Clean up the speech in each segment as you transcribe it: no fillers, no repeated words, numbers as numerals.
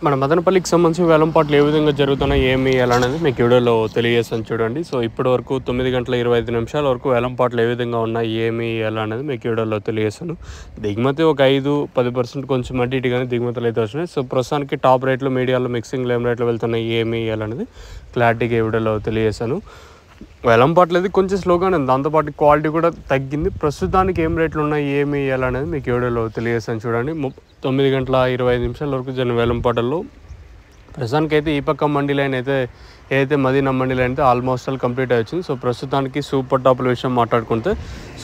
మన మదనపల్లికి సంబంధించి వేలంపాట్లు ఏ విధంగా జరుగుతున్నాయి, ఏమి ఎలా అనేది మీకు వీడియోలో తెలియజేస్తాను చూడండి. సో ఇప్పటి వరకు 9:25 వరకు వేలంపాట్లు ఏ విధంగా ఉన్నాయి, ఏమి ఎలా అనేది మీకు వీడియోలో తెలియజేస్తాను. దిగుమతి ఒక 5-10% కొంచెం అటు ఇటు కానీ దిగుమతులు అయితే వచ్చినాయి. సో ప్రస్తుతానికి టాప్ రేట్లు, మీడియాలో మిక్సింగ్లో ఏం రేట్లు వెళ్తున్నాయి, ఏమి ఎలా అనేది క్లారిటీగా వీడియోలో తెలియజేస్తాను. వేలంపాట్లు అది కొంచెం స్లోగానే ఉంది, దాంతోపాటు క్వాలిటీ కూడా తగ్గింది. ప్రస్తుతానికి ఏం రేట్లు ఉన్నాయి, ఏమి ఎలా అనేది మీకు వీడియోలో తెలియజేస్తాను చూడండి. 9:25 వరకు జరిగిన వేలంపాటల్లో ప్రస్తుతానికి అయితే ఈ పక్క మండీ లైన్ అయితే ఏదైతే మదీనా మండీ లైన్ అయితే ఆల్మోస్ట్ ఆల్ కంప్లీట్ వచ్చింది. సో ప్రస్తుతానికి సూపర్ టాప్ల విషయం మాట్లాడుకుంటే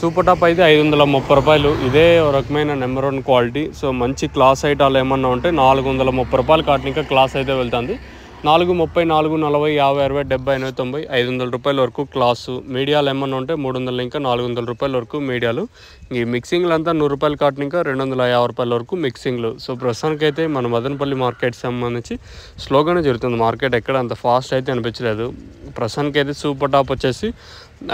సూపర్ టాప్ అయితే 530 రూపాయలు. ఇదే రకమైన నెంబర్ 1 క్వాలిటీ. సో మంచి క్లాస్ ఐటాలు ఏమన్నా ఉంటే 430 రూపాయలు కాటిన ఇంకా క్లాస్ అయితే వెళ్తుంది. 430, 440, 50, 60, 70, 80, 90, 500 రూపాయల వరకు క్లాసు. మీడియాలు ఏమన్నా ఉంటే 300 ఇంకా 400 రూపాయల వరకు మీడియాలు. ఈ మిక్సింగ్లు అంతా 100 రూపాయలు కాటిన ఇంకా 250 రూపాయల వరకు మిక్సింగ్లు. సో ప్రస్తుతానికి అయితే మన మదనపల్లి మార్కెట్ సంబంధించి స్లోగానే జరుగుతుంది. మార్కెట్ ఎక్కడ అంత ఫాస్ట్ అయితే అనిపించలేదు. ప్రస్తుతానికి అయితే సూపర్ టాప్ వచ్చేసి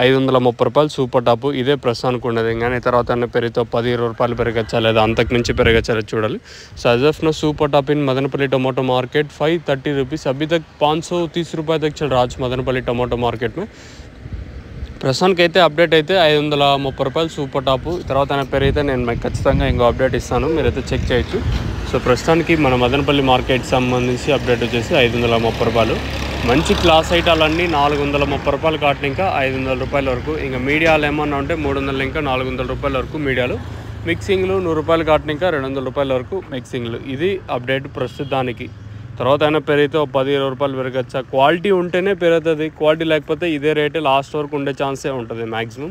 530 రూపాయలు సూపర్ టాపు. ఇదే ప్రస్తుతానికి ఉండదు. కానీ తర్వాత అన్న పెరిగితే 10-20 రూపాయలు పెరగచ్చా లేదా అంతకు మించి పెరగచ్చా చూడాలి. So as of now super top in Madanapalle tomato market 530 rupees. अभी तक 530 रुपये तक चल रहा है मदनपल्ली टमाटो मार्केट में. ప్రస్తుతానికి అయితే అప్డేట్ అయితే 530 రూపాయలు సూపర్ టాపు. తర్వాత పెరిగితే నేను మీకు ఖచ్చితంగా ఇంకో అప్డేట్ ఇస్తాను, మీరైతే చెక్ చేయొచ్చు. సో ప్రస్తుతానికి మన మదనపల్లి మార్కెట్ సంబంధించి అప్డేట్ వచ్చేసి 530 రూపాయలు. మంచి క్లాస్ ఐటాలన్నీ 430 రూపాయలు కాటిన ఇంకా 500 రూపాయల వరకు. ఇంకా మీడియాలు ఏమన్నా ఉంటే 300 ఇంకా 400 రూపాయల వరకు మీడియాలు. మిక్సింగ్లు 100 రూపాయలు కాటిన ఇంకా 200 రూపాయల వరకు మిక్సింగ్లు. ఇది అప్డేట్ ప్రస్తుతానికి. తర్వాత అయినా పెరిగితే 10-20 రూపాయలు పెరగచ్చా. క్వాలిటీ ఉంటేనే పెరుగుతుంది, క్వాలిటీ లేకపోతే ఇదే రేటే లాస్ట్ వరకు ఉండే ఛాన్సే ఉంటుంది మ్యాక్సిమం.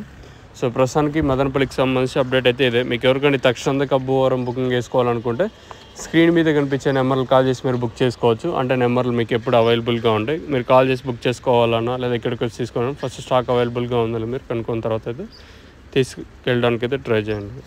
సో ప్రస్తుతానికి మదనపల్లికి సంబంధించి అప్డేట్ అయితే ఇదే. మీకు ఎవరికంటే తక్షణ కబ్బువారం బుకింగ్ చేసుకోవాలనుకుంటే స్క్రీన్ మీద కనిపించే నెంబర్లు కాల్ చేసి మీరు బుక్ చేసుకోవచ్చు. అంటే నెంబర్లు మీకు ఎప్పుడు అవైలబుల్గా ఉంటాయి. మీరు కాల్ చేసి బుక్ చేసుకోవాలన్నా లేదా ఎక్కడికి వచ్చి తీసుకోవాలన్నా ఫస్ట్ స్టాక్ అవైలబుల్గా ఉందని మీరు కనుక్కున్న తర్వాత అయితే తీసుకెళ్ళడానికి అయితే ట్రై చేయండి.